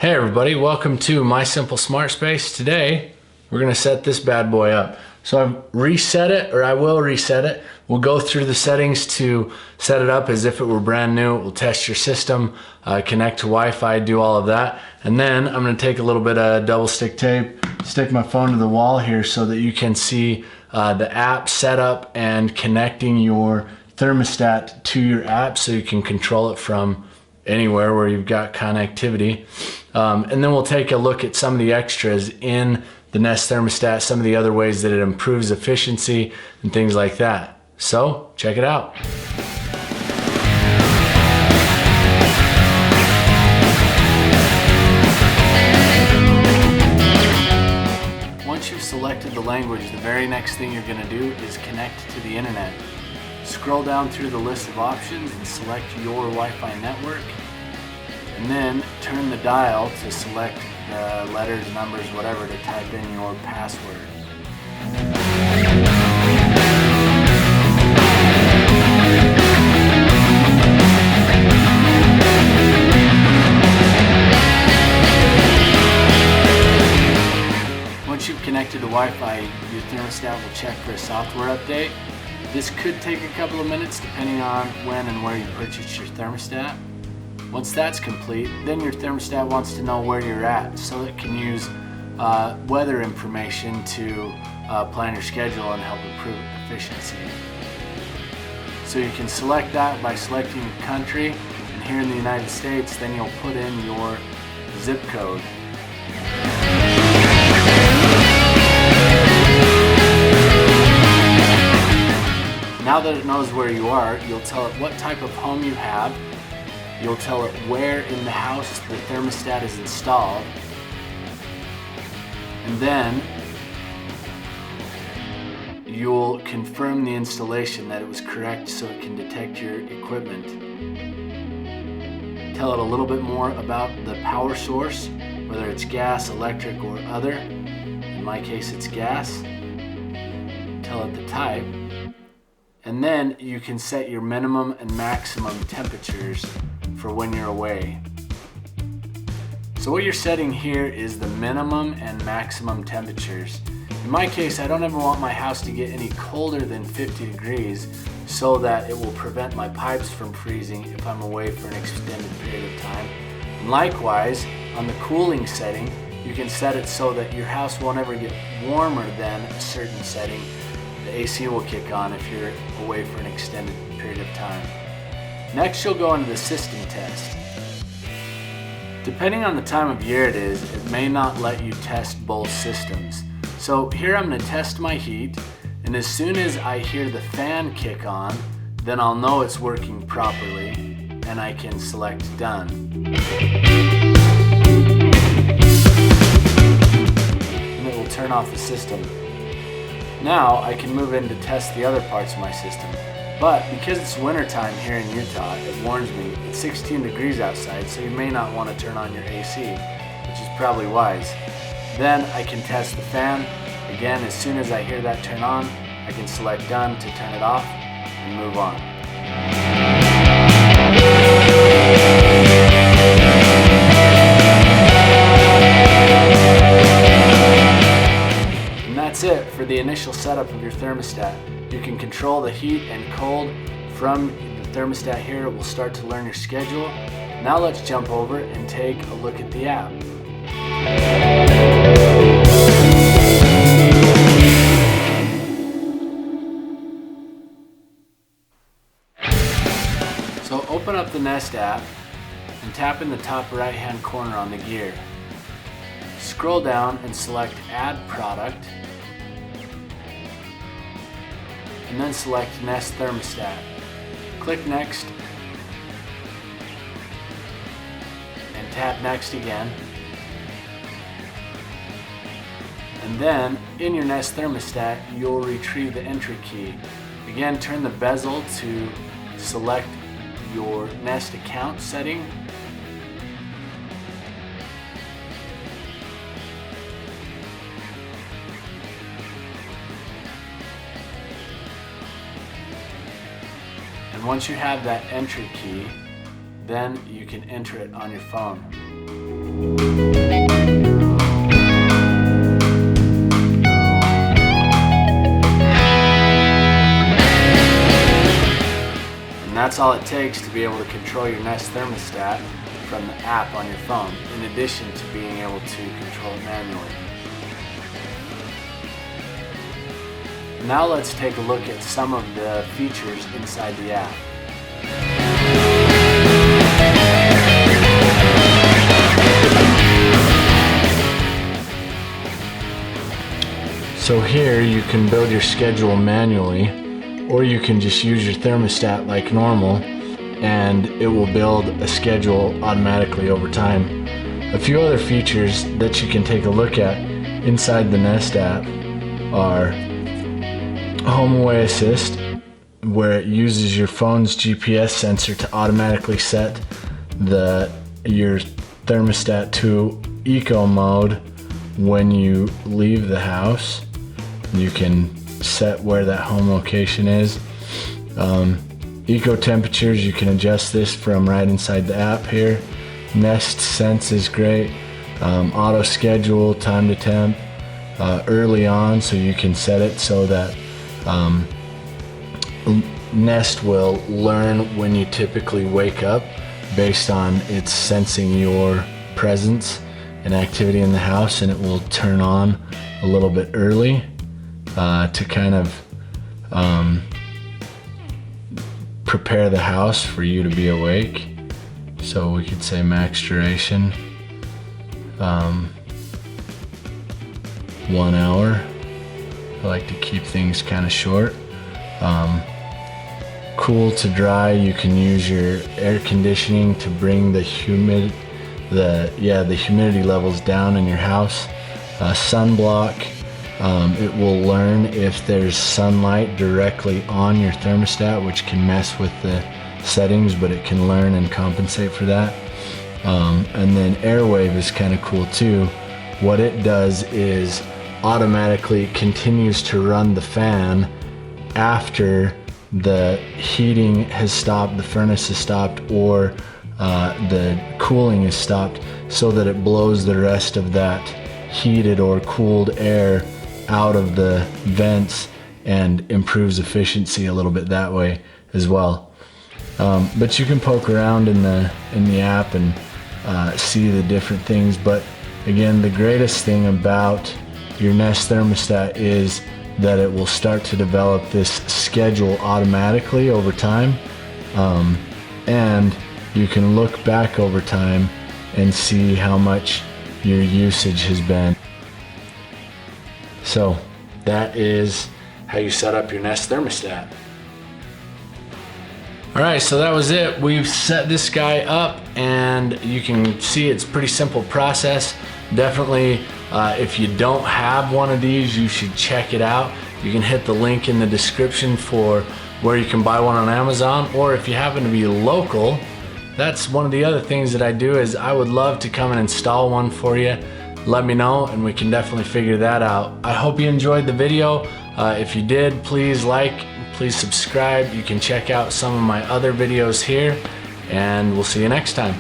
Hey everybody, welcome to My Simple Smart Space. Today, we're gonna set this bad boy up. So I've reset it, or I will reset it. We'll go through the settings to set it up as if it were brand new. We'll test your system, connect to Wi-Fi, do all of that. And then I'm gonna take a little bit of double stick tape, stick my phone to the wall here so that you can see the app setup and connecting your thermostat to your app so you can control it from anywhere where you've got connectivity. And then we'll take a look at some of the extras in the Nest Thermostat, some of the other ways that it improves efficiency and things like that. So check it out. Once you've selected the language, the very next thing you're going to do is connect to the internet. Scroll down through the list of options and select your Wi-Fi network, and then turn the dial to select the letters, numbers, whatever, to type in your password. Once you've connected to Wi-Fi, your thermostat will check for a software update. This could take a couple of minutes depending on when and where you purchased your thermostat. Once that's complete, then your thermostat wants to know where you're at, so it can use weather information to plan your schedule and help improve efficiency. So you can select that by selecting your country, and here in the United States, then you'll put in your zip code. Now that it knows where you are, you'll tell it what type of home you have, you'll tell it where in the house the thermostat is installed, and then you'll confirm the installation that it was correct so it can detect your equipment. Tell it a little bit more about the power source, whether it's gas, electric, or other. In my case, it's gas. Tell it the type. And then you can set your minimum and maximum temperatures for when you're away. So what you're setting here is the minimum and maximum temperatures. In my case, I don't ever want my house to get any colder than 50 degrees so that it will prevent my pipes from freezing if I'm away for an extended period of time. And likewise, on the cooling setting, you can set it so that your house won't ever get warmer than a certain setting. The AC will kick on if you're away for an extended period of time. Next, you'll go into the system test. Depending on the time of year it is, it may not let you test both systems. So here I'm going to test my heat, and as soon as I hear the fan kick on, then I'll know it's working properly, and I can select done. And it will turn off the system. Now I can move in to test the other parts of my system. But because it's wintertime here in Utah, it warns me it's 16 degrees outside, so you may not want to turn on your AC, which is probably wise. Then I can test the fan. Again, as soon as I hear that turn on, I can select done to turn it off and move on. That's it for the initial setup of your thermostat. You can control the heat and cold from the thermostat here. It will start to learn your schedule. Now let's jump over and take a look at the app. So open up the Nest app and tap in the top right hand corner on the gear. Scroll down and select Add Product, and then select Nest Thermostat. Click Next and tap Next again. And then in your Nest Thermostat, you'll retrieve the entry key. Again, turn the bezel to select your Nest account setting. And once you have that entry key, then you can enter it on your phone. And that's all it takes to be able to control your Nest thermostat from the app on your phone, in addition to being able to control it manually. Now let's take a look at some of the features inside the app. So here you can build your schedule manually, or you can just use your thermostat like normal and it will build a schedule automatically over time. A few other features that you can take a look at inside the Nest app are Home Away Assist, where it uses your phone's GPS sensor to automatically set your thermostat to eco mode when you leave the house. You can set where that home location is. Eco temperatures, you can adjust this from right inside the app here. Nest Sense is great. Auto schedule, time to temp, early on, so you can set it so that Nest will learn when you typically wake up based on its sensing your presence and activity in the house, and it will turn on a little bit early to kind of prepare the house for you to be awake. So we could say max duration 1 hour. I like to keep things kind of short. Cool to dry, you can use your air conditioning to bring the humidity levels down in your house. Sunblock, it will learn if there's sunlight directly on your thermostat, which can mess with the settings, but it can learn and compensate for that. And then Airwave is kind of cool too. What it does is automatically continues to run the fan after the heating has stopped, the furnace has stopped, or the cooling is stopped, so that it blows the rest of that heated or cooled air out of the vents and improves efficiency a little bit that way as well. But you can poke around in the app and see the different things. But again, the greatest thing about your Nest thermostat is that it will start to develop this schedule automatically over time, and you can look back over time and see how much your usage has been. So that is how you set up your Nest thermostat. Alright, so that was it. We've set this guy up, and you can see it's a pretty simple process. Definitely, if you don't have one of these, you should check it out. You can hit the link in the description for where you can buy one on Amazon, or if you happen to be local, that's one of the other things that I do is I would love to come and install one for you. Let me know and we can definitely figure that out. I hope you enjoyed the video. If you did, please like, please subscribe. You can check out some of my other videos here, and we'll see you next time.